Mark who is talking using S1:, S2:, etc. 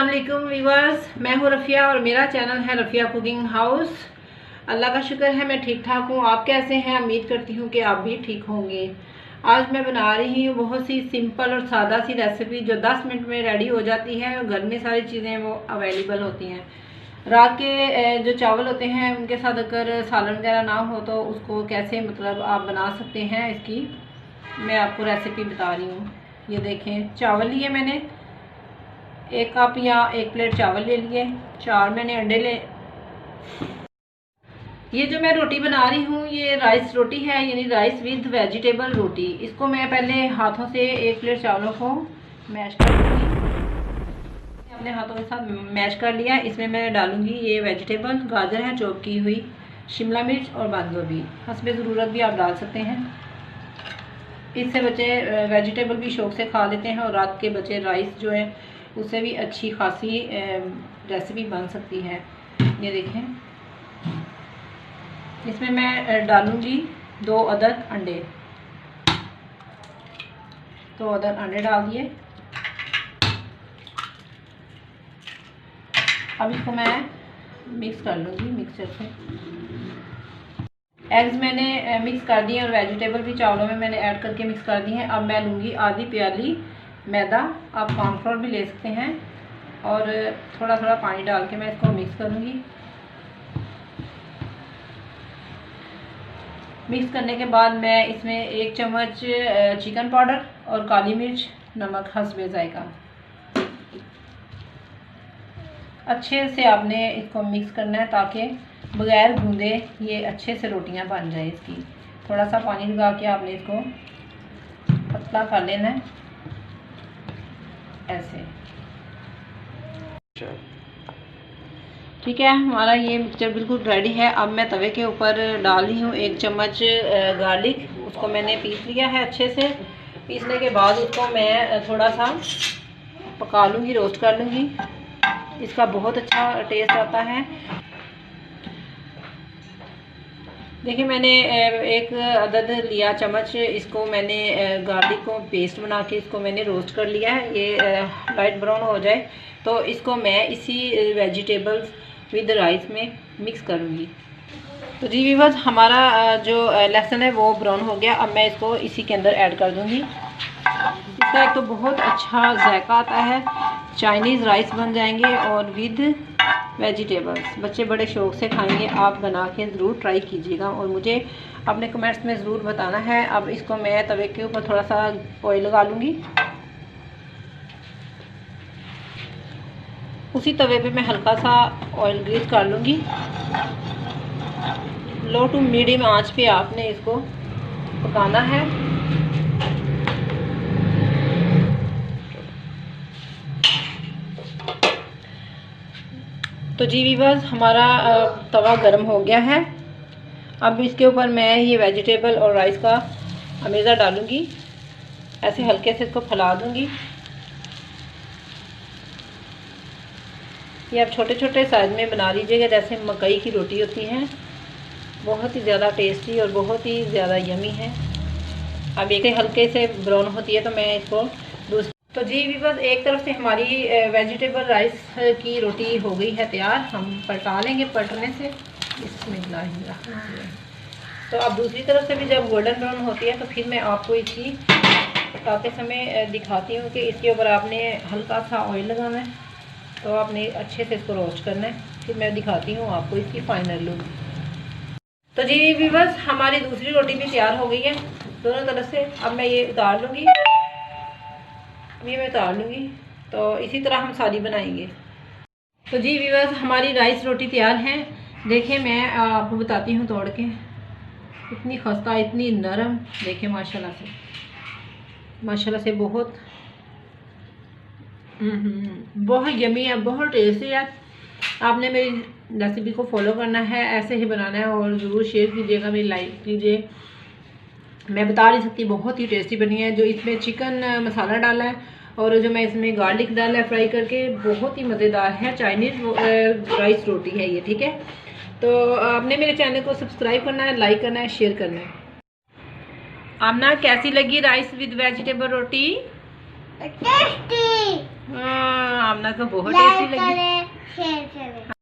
S1: अस्सलाम वालेकुम व्यूअर्स, मैं हूँ रफ़िया और मेरा चैनल है रफ़िया कुकिंग हाउस। अल्लाह का शुक्र है मैं ठीक ठाक हूँ। आप कैसे हैं? उम्मीद करती हूँ कि आप भी ठीक होंगे। आज मैं बना रही हूँ बहुत सी सिंपल और सादा सी रेसिपी जो 10 मिनट में रेडी हो जाती है और घर में सारी चीज़ें वो अवेलेबल होती हैं। रात के जो चावल होते हैं उनके साथ अगर सालन वगैरह ना हो तो उसको कैसे मतलब आप बना सकते हैं, इसकी मैं आपको रेसिपी बता रही हूँ। ये देखें, चावल लिए मैंने 1 कप या 1 प्लेट चावल ले लिए, 4 मैंने अंडे ले। ये जो मैं रोटी बना रही हूँ ये राइस रोटी है, यानी राइस विद वेजिटेबल रोटी। इसको मैं पहले हाथों से 1 प्लेट चावलों को मैश कर लूँगी। अपने हाथों के साथ मैश कर लिया। इसमें मैं डालूँगी ये वेजिटेबल, गाजर है चॉप की हुई, शिमला मिर्च और बंद गोभी, हस्बे ज़रूरत भी आप डाल सकते हैं। इससे बच्चे वेजिटेबल भी शौक से खा लेते हैं और रात के बचे राइस जो है उससे भी अच्छी खासी रेसिपी बन सकती है। ये देखें, इसमें मैं डालूंगी 2 अदद अंडे। 2 अदद अंडे डाल दिए। अब इसको मैं मिक्स कर लूँगी मिक्सर से। एग्स मैंने मिक्स कर दिए और वेजिटेबल भी चावलों में मैंने ऐड करके मिक्स कर दी हैं। अब मैं लूँगी आधी प्याली मैदा, आप कॉर्नफ्लोर भी ले सकते हैं, और थोड़ा थोड़ा पानी डाल के मैं इसको मिक्स करूँगी। मिक्स करने के बाद मैं इसमें 1 चम्मच चिकन पाउडर और काली मिर्च, नमक हस्बे जायका, अच्छे से आपने इसको मिक्स करना है ताकि बगैर गूंदे ये अच्छे से रोटियां बन जाए। इसकी थोड़ा सा पानी लगा के आपने इसको पतला कर लेना है ऐसे। ठीक है, हमारा ये मिक्सचर बिल्कुल रेडी है। अब मैं तवे के ऊपर डाल रही हूँ 1 चम्मच गार्लिक। उसको मैंने पीस लिया है अच्छे से। पीसने के बाद उसको मैं थोड़ा सा पका लूँगी, रोस्ट कर लूँगी। इसका बहुत अच्छा टेस्ट आता है। देखिए, मैंने 1 अदद लिया चम्मच, इसको मैंने गार्लिक को पेस्ट बना के इसको मैंने रोस्ट कर लिया है। ये लाइट ब्राउन हो जाए तो इसको मैं इसी वेजिटेबल्स विद राइस में मिक्स करूँगी। तो जी व्यूअर्स, हमारा जो लहसुन है वो ब्राउन हो गया। अब मैं इसको इसी के अंदर ऐड कर दूँगी। इसका एक तो बहुत अच्छा जायका आता है, चाइनीज़ राइस बन जाएंगे और विद वेजिटेबल्स। बच्चे बड़े शौक से खाएंगे। आप बना के ज़रूर ट्राई कीजिएगा और मुझे अपने कमेंट्स में ज़रूर बताना है। अब इसको मैं तवे के ऊपर थोड़ा सा ऑयल लगा लूँगी। उसी तवे पे मैं हल्का सा ऑयल ग्रीस कर लूँगी। लो टू मीडियम आंच पे आपने इसको पकाना है। तो जी व्यूअर्स, हमारा तवा गर्म हो गया है। अब इसके ऊपर मैं ये वेजिटेबल और राइस का अमेज़ा डालूँगी। ऐसे हल्के से इसको फैला दूँगी। ये आप छोटे छोटे साइज़ में बना लीजिएगा, जैसे मकई की रोटी होती है। बहुत ही ज़्यादा टेस्टी और बहुत ही ज़्यादा यमी है। अब एक हल्के से ब्राउन होती है तो मैं इसको तो जी व्यूअर्स, एक तरफ से हमारी वेजिटेबल राइस की रोटी हो गई है तैयार। हम पलटा लेंगे पलटने से। तो अब दूसरी तरफ से भी जब गोल्डन ब्राउन होती है तो फिर मैं आपको इसकी पकाते समय दिखाती हूँ कि इसके ऊपर आपने हल्का सा ऑयल लगाना है। तो आपने अच्छे से इसको रोस्ट करना है। फिर मैं दिखाती हूँ आपको इसकी फाइनल लुक। तो जी व्यूअर्स, हमारी दूसरी रोटी भी तैयार हो गई है दोनों तरफ से। अब मैं ये उतार लूँगी। तो इसी तरह हम सारी बनाएंगे। तो जी व्यूअर्स, हमारी राइस रोटी तैयार है। देखें, मैं आपको बताती हूँ तोड़ के। इतनी खस्ता, इतनी नरम, देखें माशाल्लाह से बहुत बहुत यमी है, बहुत टेस्टी है। आपने मेरी रेसिपी को फॉलो करना है, ऐसे ही बनाना है और ज़रूर शेयर कीजिएगा, मेरी लाइक कीजिए। मैं बता नहीं सकती, बहुत ही टेस्टी बनी है। जो इसमें चिकन मसाला डाला है और जो मैं इसमें गार्लिक डाला है फ्राई करके, बहुत ही मज़ेदार है। चाइनीज़ राइस रोटी है ये। ठीक है, तो आपने मेरे चैनल को सब्सक्राइब करना है, लाइक करना है, शेयर करना है। आमना, कैसी लगी rice with vegetable roti? Tasty. Amna को बहुत टेस्टी लगी।
S2: शेयर करें।